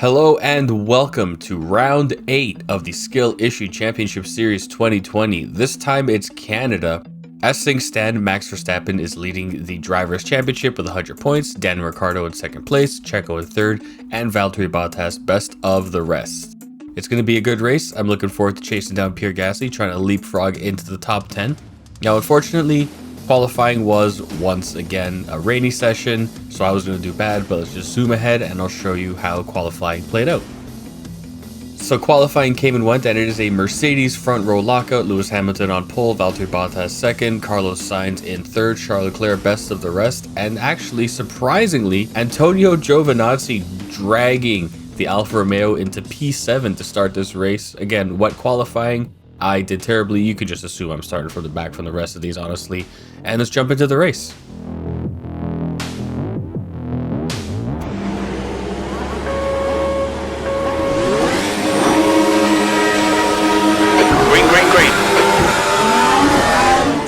Hello and welcome to round 8 of the Skill Issue Championship Series 2020. This time it's Canada. As things stand, Max Verstappen is leading the Drivers' Championship with 100 points, Daniel Ricciardo in second place, Checo in third, and Valtteri Bottas best of the rest. It's going to be a good race. I'm looking forward to chasing down Pierre Gasly, trying to leapfrog into the top 10. Now, unfortunately, qualifying was once again a rainy session, so I was going to do bad, but let's just zoom ahead and I'll show you how qualifying played out. So qualifying came and went, and it is a Mercedes front row lockout. Lewis Hamilton on pole, Valtteri Bottas second, Carlos Sainz in third, Charles Leclerc best of the rest, and actually, surprisingly, Antonio Giovinazzi dragging the Alfa Romeo into P7 to start this race. Again, wet qualifying. I did terribly. You could just assume I'm starting from the back from the rest of these, honestly. And let's jump into the race.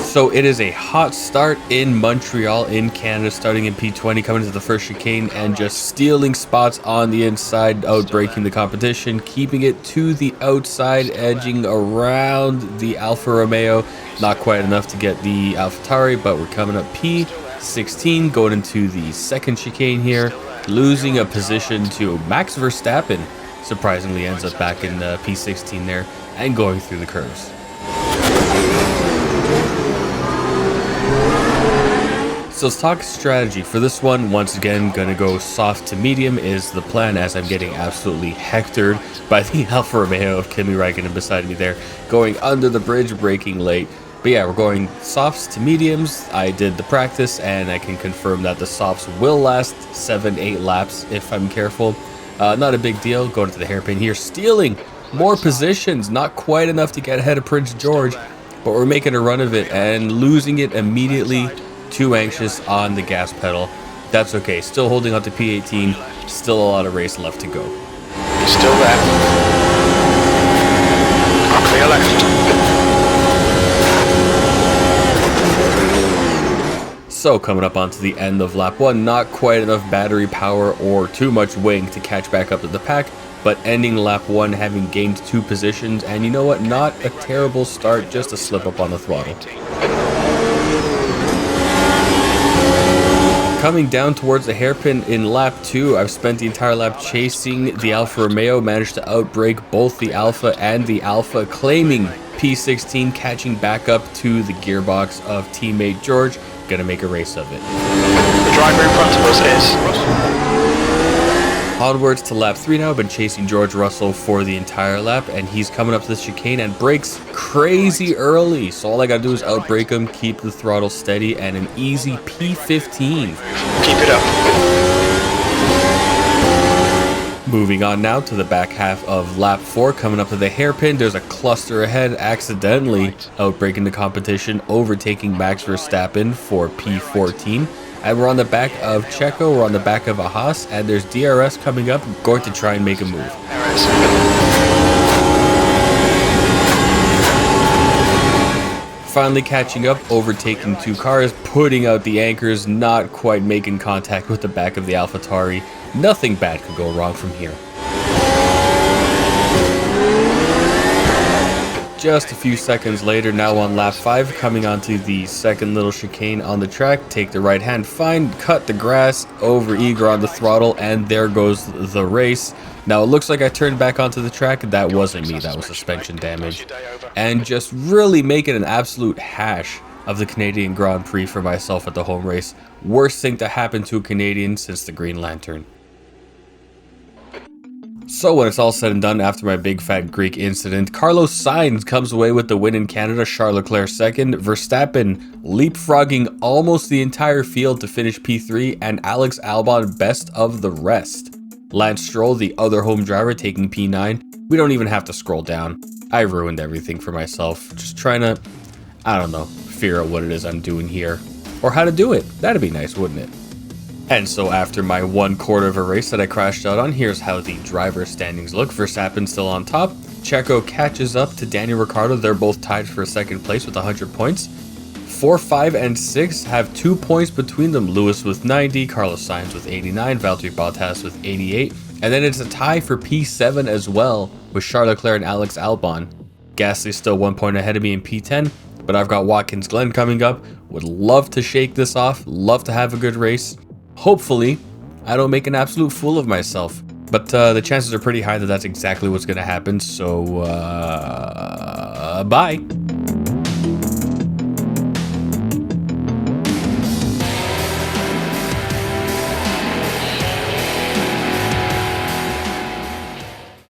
So it is a hot start in Montreal in Canada, starting in P20, coming to the first chicane and just stealing spots on the inside, outbreaking the competition, keeping it to the outside, edging around the Alfa Romeo. Not quite enough to get the AlphaTauri, but we're coming up P16, going into the second chicane here, losing a position to Max Verstappen. Surprisingly ends up back in P16 there and going through the curves. So let's talk strategy. For this one, once again, gonna go soft to medium is the plan, as I'm getting absolutely hectored by the Alfa Romeo of Kimi Räikkönen beside me there, going under the bridge, braking late. But yeah, we're going softs to mediums. I did the practice and I can confirm that the softs will last 7-8 laps if I'm careful. Not a big deal. Going to the hairpin here, stealing more positions, not quite enough to get ahead of Prince George, but we're making a run of it and losing it immediately. Too anxious on the gas pedal. That's okay. Still holding on to P18. Still a lot of race left to go. He's still there. Clear left. So coming up onto the end of lap 1, not quite enough battery power or too much wing to catch back up to the pack, but ending lap 1 having gained 2 positions, and you know what? Not a terrible start, just a slip up on the throttle. Coming down towards the hairpin in lap 2, I've spent the entire lap chasing the Alfa Romeo, managed to outbrake both the Alfa and the Alfa, claiming P16, catching back up to the gearbox of teammate George. Gonna make a race of it. The driver in front of us is... Onwards to lap 3 now. I've been chasing George Russell for the entire lap, and he's coming up to the chicane and brakes crazy early. So all I gotta do is outbrake him, keep the throttle steady, and an easy P15. Keep it up. Moving on now to the back half of lap 4, coming up to the hairpin. There's a cluster ahead, accidentally outbreaking the competition, overtaking Max Verstappen for P14. And we're on the back of Checo, we're on the back of a Haas, and there's DRS coming up, going to try and make a move. Finally catching up, overtaking 2 cars, putting out the anchors, not quite making contact with the back of the AlphaTauri. Nothing bad could go wrong from here. Just a few seconds later, now on lap 5, coming onto the second little chicane on the track, take the right hand, find, cut the grass, over eager on the throttle, and there goes the race. Now it looks like I turned back onto the track. That wasn't me, that was suspension damage. And just really making an absolute hash of the Canadian Grand Prix for myself at the home race. Worst thing to happen to a Canadian since the Green Lantern. So when it's all said and done, after my big fat Greek incident, Carlos Sainz comes away with the win in Canada, Charles Leclerc second, Verstappen leapfrogging almost the entire field to finish P3, and Alex Albon best of the rest. Lance Stroll, the other home driver, taking P9. We don't even have to scroll down. I ruined everything for myself, just trying to, I don't know, figure out what it is I'm doing here, or how to do it. That'd be nice, wouldn't it? And so after my 1/4 of a race that I crashed out on, here's how the driver standings look. Verstappen still on top. Checo catches up to Daniel Ricciardo. They're both tied for second place with 100 points. 4, 5, and 6 have 2 points between them. Lewis with 90, Carlos Sainz with 89, Valtteri Bottas with 88, And then it's a tie for P7 as well, with Charles Leclerc and Alex Albon. Gasly's still 1 point ahead of me in P10, but I've got Watkins Glen coming up. Would love to shake this off, love to have a good race. Hopefully, I don't make an absolute fool of myself. But the chances are pretty high that that's exactly what's going to happen, so bye.